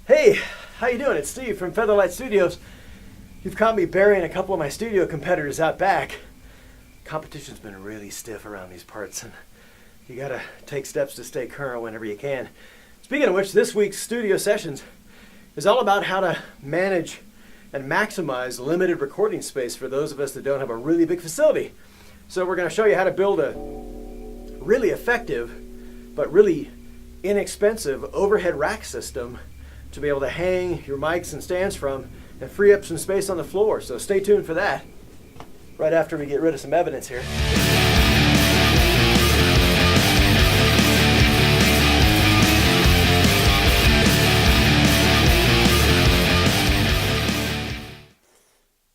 Hey, how you doing? It's Steve from Featherlight Studios. You've caught me burying a couple of my studio competitors out back. Competition's been really stiff around these parts, and you gotta take steps to stay current whenever you can. Speaking of which, this week's studio sessions is all about how to manage and maximize limited recording space for those of us that don't have a really big facility. So we're gonna show you how to build a really effective but really inexpensive overhead rack system to be able to hang your mics and stands from and free up some space on the floor. So stay tuned for that right after we get rid of some evidence here.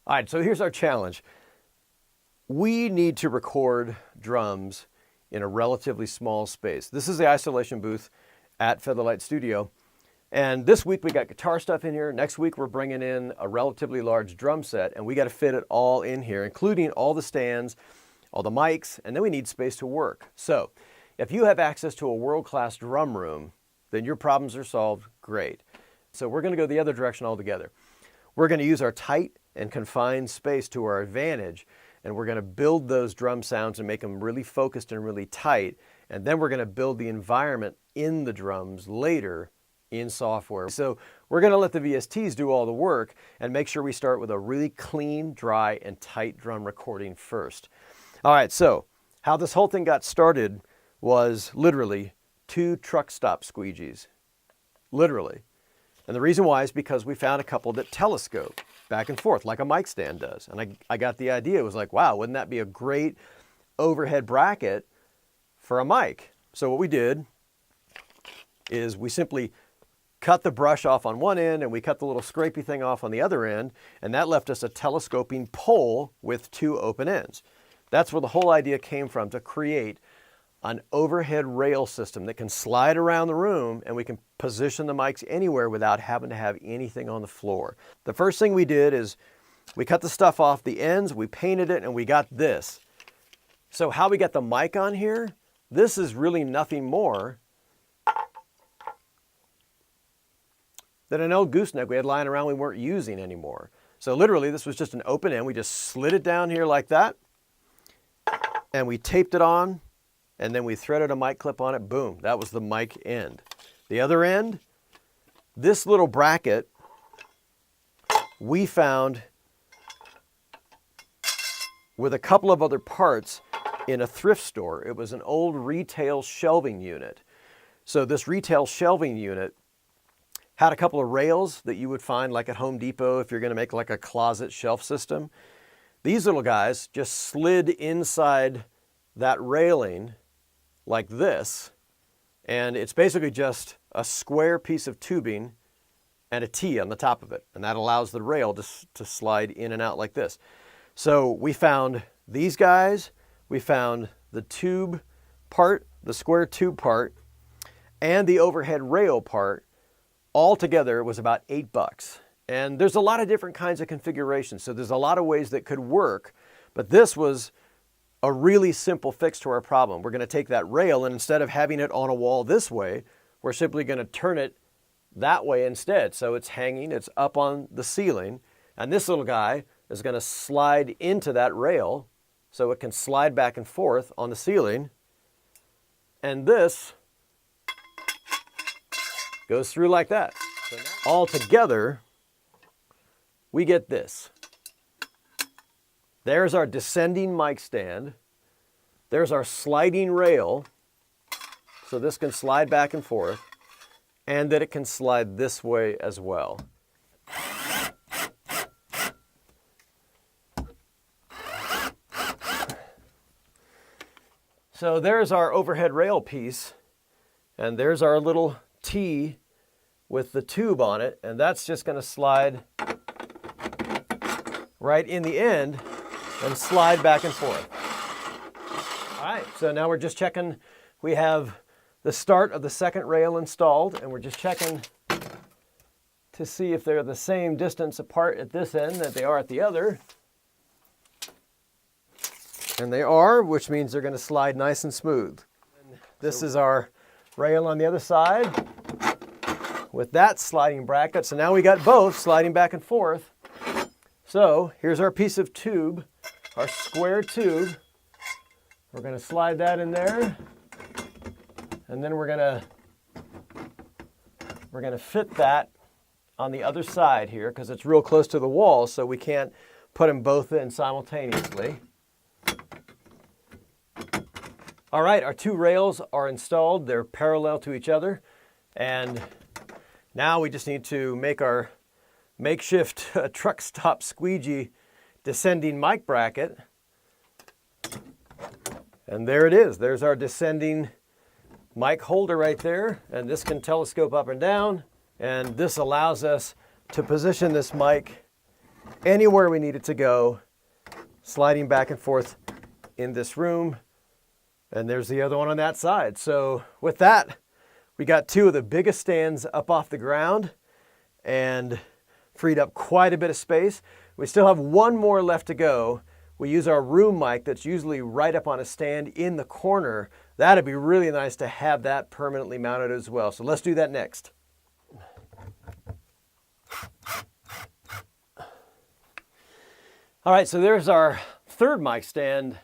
All right, so here's our challenge. We need to record drums in a relatively small space. This is the isolation booth at Featherlight Studio. And this week we got guitar stuff in here. Next week we're bringing in a relatively large drum set, and we got to fit it all in here, including all the stands, all the mics, and then we need space to work. So if you have access to a world-class drum room, then your problems are solved. Great. So we're going to go the other direction altogether. We're going to use our tight and confined space to our advantage, and we're going to build those drum sounds and make them really focused and really tight, and then we're going to build the environment in the drums later in software. So we're going to let the VSTs do all the work and make sure we start with a really clean, dry, and tight drum recording first. All right, so how this whole thing got started was literally 2 truck stop squeegees. Literally. And the reason why is because we found a couple that telescope back and forth like a mic stand does. And I got the idea. It was like, wow, wouldn't that be a great overhead bracket for a mic? So what we did is we simply cut the brush off on one end and we cut the little scrapey thing off on the other end, and that left us a telescoping pole with 2 open ends. That's where the whole idea came from, to create an overhead rail system that can slide around the room and we can position the mics anywhere without having to have anything on the floor. The first thing we did is we cut the stuff off the ends, we painted it, and we got this. So how we got the mic on here, this is really nothing more than an old gooseneck we had lying around we weren't using anymore. So literally this was just an open end. We just slid it down here like that, and we taped it on, and then we threaded a mic clip on it. Boom, that was the mic end. The other end, this little bracket we found with a couple of other parts in a thrift store. It was an old retail shelving unit. So this retail shelving unit had a couple of rails that you would find like at Home Depot if you're going to make like a closet shelf system. These little guys just slid inside that railing like this, and it's basically just a square piece of tubing and a T on the top of it, and that allows the rail to slide in and out like this. So we found these guys, we found the tube part, the square tube part, and the overhead rail part. All together was about $8. And there's a lot of different kinds of configurations, so there's a lot of ways that could work, but this was a really simple fix to our problem. We're going to take that rail, and instead of having it on a wall this way, we're simply going to turn it that way instead. So it's hanging, it's up on the ceiling, and this little guy is going to slide into that rail so it can slide back and forth on the ceiling, and this goes through like that. So all together, we get this. There's our descending mic stand. There's our sliding rail. So this can slide back and forth, and that it can slide this way as well. So there's our overhead rail piece, and there's our little T with the tube on it, and that's just going to slide right in the end and slide back and forth. All right, so now we're just checking. We have the start of the second rail installed, and we're just checking to see if they're the same distance apart at this end that they are at the other. And they are, which means they're going to slide nice and smooth. This is our rail on the other side with that sliding bracket. So now we got both sliding back and forth. So here's our piece of tube, our square tube. We're going to slide that in there. And then we're going to fit that on the other side here because it's real close to the wall, so we can't put them both in simultaneously. All right, our two rails are installed. They're parallel to each other. And now we just need to make our makeshift truck stop squeegee descending mic bracket. And there it is. There's our descending mic holder right there. And this can telescope up and down. And this allows us to position this mic anywhere we need it to go, sliding back and forth in this room. And there's the other one on that side. So with that, we got two of the biggest stands up off the ground and freed up quite a bit of space. We still have one more left to go. We use our room mic that's usually right up on a stand in the corner. That'd be really nice to have that permanently mounted as well. So let's do that next. All right, so there's our third mic stand.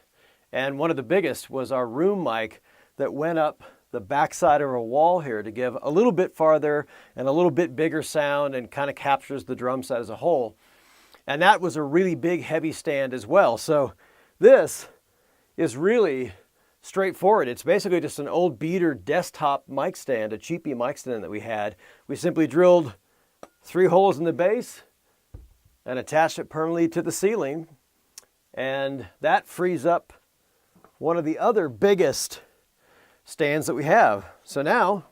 And one of the biggest was our room mic that went up the backside of a wall here to give a little bit farther and a little bit bigger sound and kind of captures the drum set as a whole. And that was a really big, heavy stand as well. So this is really straightforward. It's basically just an old beater desktop mic stand, a cheapy mic stand that we had. We simply drilled 3 holes in the base and attached it permanently to the ceiling. And that frees up one of the other biggest stands that we have. So now,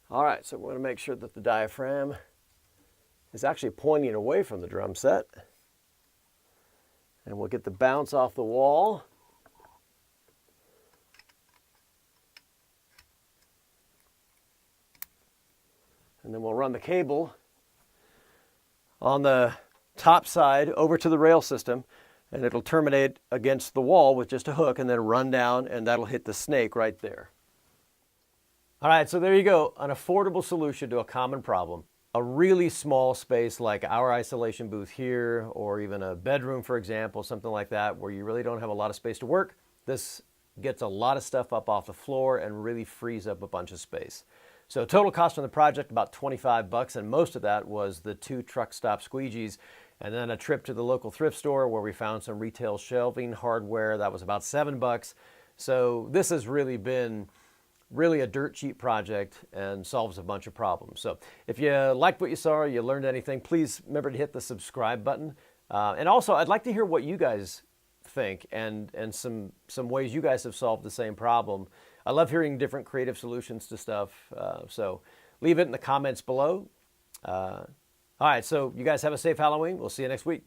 all right, so we're going to make sure that the diaphragm is actually pointing away from the drum set. And we'll get the bounce off the wall. And then we'll run the cable on the top side over to the rail system, and it'll terminate against the wall with just a hook and then run down, and that'll hit the snake right there. All right, so there you go, an affordable solution to a common problem. A really small space like our isolation booth here, or even a bedroom, for example, something like that, where you really don't have a lot of space to work. This gets a lot of stuff up off the floor and really frees up a bunch of space. So total cost on the project, about $25, and most of that was the 2 truck stop squeegees, and then a trip to the local thrift store where we found some retail shelving hardware. That was about $7. So this has really been a dirt cheap project and solves a bunch of problems. So if you liked what you saw, or you learned anything, please remember to hit the subscribe button. And also, I'd like to hear what you guys think and some ways you guys have solved the same problem. I love hearing different creative solutions to stuff. So leave it in the comments below. All right, so you guys have a safe Halloween. We'll see you next week.